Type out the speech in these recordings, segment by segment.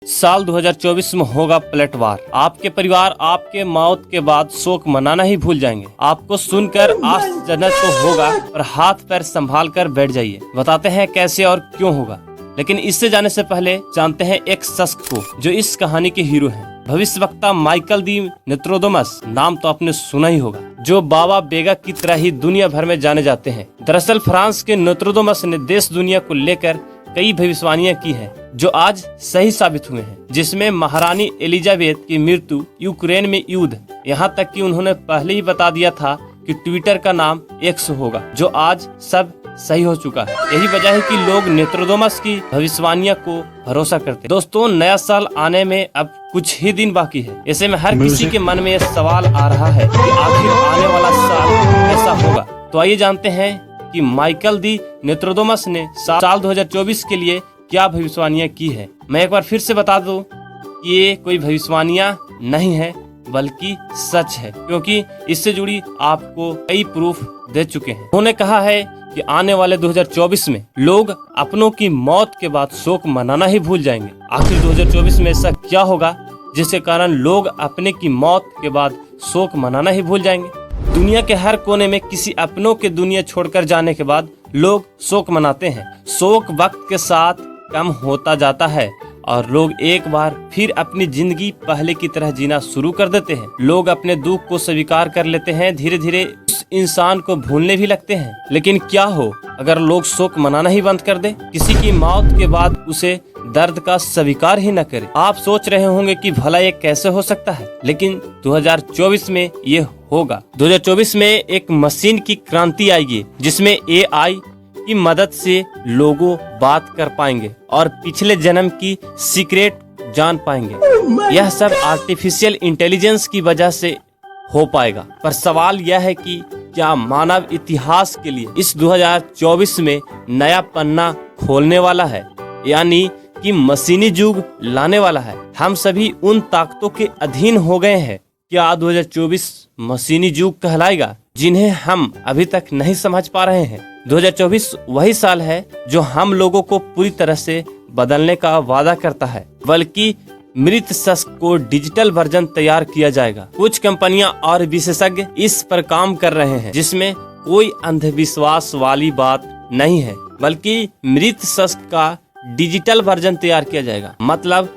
साल 2024 में होगा पलटवार। आपके परिवार आपके मौत के बाद शोक मनाना ही भूल जाएंगे। आपको सुनकर आश्चर्य तो होगा और हाथ पैर संभाल कर बैठ जाइए। बताते हैं कैसे और क्यों होगा, लेकिन इससे जाने से पहले जानते हैं एक शख्स को जो इस कहानी के हीरो हैं। भविष्यवक्ता माइकल दी नोस्ट्राडामस, नाम तो आपने सुना ही होगा, जो बाबा बेगा की तरह ही दुनिया भर में जाने जाते हैं। दरअसल फ्रांस के नोस्ट्राडामस ने देश दुनिया को लेकर कई भविष्यवाणियां की हैं जो आज सही साबित हुए हैं, जिसमें महारानी एलिजाबेथ की मृत्यु, यूक्रेन में युद्ध, यहाँ तक कि उन्होंने पहले ही बता दिया था कि ट्विटर का नाम एक्स होगा, जो आज सब सही हो चुका है। यही वजह है कि लोग नोस्ट्राडामस की भविष्यवाणियां को भरोसा करते हैं। दोस्तों, नया साल आने में अब कुछ ही दिन बाकी है। ऐसे में हर किसी के मन में यह सवाल आ रहा है कि आखिर आने वाला साल कैसा होगा। तो आइए जानते हैं कि माइकल दी नोस्ट्राडामस ने साल 2024 के लिए क्या भविष्यवाणियां की है। मैं एक बार फिर से बता दूं कि ये कोई भविष्यवाणियां नहीं है बल्कि सच है, क्योंकि इससे जुड़ी आपको कई प्रूफ दे चुके हैं। उन्होंने कहा है कि आने वाले 2024 में लोग अपनों की मौत के बाद शोक मनाना ही भूल जाएंगे। आखिर 2024 में ऐसा क्या होगा जिसके कारण लोग अपने की मौत के बाद शोक मनाना ही भूल जाएंगे। दुनिया के हर कोने में किसी अपनों के दुनिया छोड़कर जाने के बाद लोग शोक मनाते हैं। शोक वक्त के साथ कम होता जाता है और लोग एक बार फिर अपनी जिंदगी पहले की तरह जीना शुरू कर देते हैं। लोग अपने दुख को स्वीकार कर लेते हैं, धीरे धीरे उस इंसान को भूलने भी लगते हैं। लेकिन क्या हो अगर लोग शोक मनाना ही बंद कर दे, किसी की मौत के बाद उसे दर्द का स्वीकार ही न करे। आप सोच रहे होंगे कि भला ये कैसे हो सकता है, लेकिन 2024 में ये होगा। 2024 में एक मशीन की क्रांति आएगी जिसमें AI की मदद से लोगों बात कर पाएंगे और पिछले जन्म की सीक्रेट जान पाएंगे। यह सब आर्टिफिशियल इंटेलिजेंस की वजह से हो पाएगा। पर सवाल यह है कि क्या मानव इतिहास के लिए इस 2024 में नया पन्ना खोलने वाला है, यानी कि मशीनी युग लाने वाला है। हम सभी उन ताकतों के अधीन हो गए हैं। क्या 2024 मशीनी युग कहलाएगा जिन्हें हम अभी तक नहीं समझ पा रहे हैं। 2024 वही साल है जो हम लोगों को पूरी तरह से बदलने का वादा करता है, बल्कि मृत शस्त्र को डिजिटल वर्जन तैयार किया जाएगा। कुछ कंपनियां और विशेषज्ञ इस पर काम कर रहे हैं, जिसमें कोई अंधविश्वास वाली बात नहीं है, बल्कि मृत शस्त्र का डिजिटल वर्जन तैयार किया जाएगा। मतलब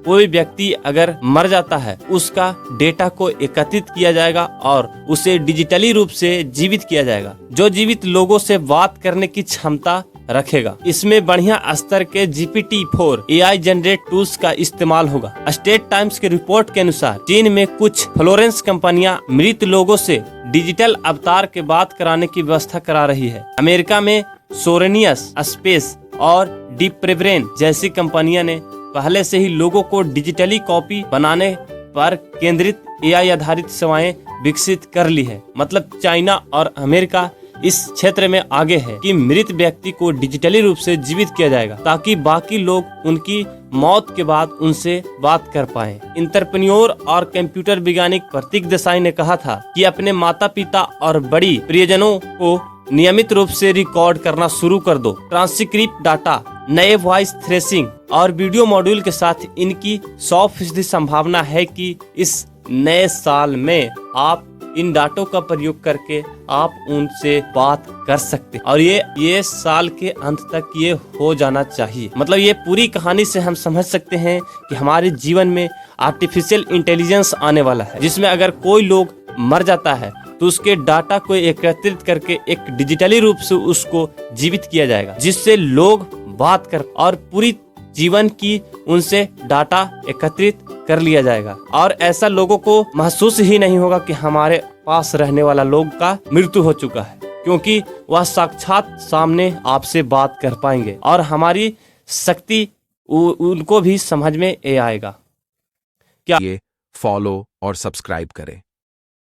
कोई व्यक्ति अगर मर जाता है, उसका डेटा को एकत्रित किया जाएगा और उसे डिजिटली रूप से जीवित किया जाएगा, जो जीवित लोगों से बात करने की क्षमता रखेगा। इसमें बढ़िया स्तर के GPT-4 AI जनरेट टूल्स का इस्तेमाल होगा। स्टेट टाइम्स के रिपोर्ट के अनुसार चीन में कुछ फ्लोरेंस कंपनियां मृत लोगों से डिजिटल अवतार के बात कराने की व्यवस्था करा रही है। अमेरिका में सोरेनियस स्पेस और डीप्रेब्रेन जैसी कंपनियां ने पहले से ही लोगों को डिजिटली कॉपी बनाने पर केंद्रित AI आधारित सेवाएं विकसित कर ली है। मतलब चाइना और अमेरिका इस क्षेत्र में आगे है कि मृत व्यक्ति को डिजिटली रूप से जीवित किया जाएगा, ताकि बाकी लोग उनकी मौत के बाद उनसे बात कर पाएं। एंटरप्रेन्योर और कंप्यूटर वैज्ञानिक प्रतीक देसाई ने कहा था कि अपने माता पिता और बड़ी प्रियजनों को नियमित रूप से रिकॉर्ड करना शुरू कर दो। ट्रांसक्रिप्ट डाटा, नए वॉइस थ्रेसिंग और वीडियो मॉड्यूल के साथ इनकी 100% संभावना है कि इस नए साल में आप इन डाटों का प्रयोग करके आप उनसे बात कर सकते हैं और ये साल के अंत तक ये हो जाना चाहिए। मतलब ये पूरी कहानी से हम समझ सकते हैं कि हमारे जीवन में आर्टिफिशियल इंटेलिजेंस आने वाला है, जिसमें अगर कोई लोग मर जाता है तो उसके डाटा को एकत्रित करके एक डिजिटली रूप से उसको जीवित किया जाएगा, जिससे लोग बात कर और पूरी जीवन की उनसे डाटा एकत्रित कर लिया जाएगा। और ऐसा लोगों को महसूस ही नहीं होगा कि हमारे पास रहने वाला लोग का मृत्यु हो चुका है, क्योंकि वह साक्षात सामने आपसे बात कर पाएंगे और हमारी शक्ति उनको भी समझ में आएगा। क्या ये फॉलो और सब्सक्राइब करें।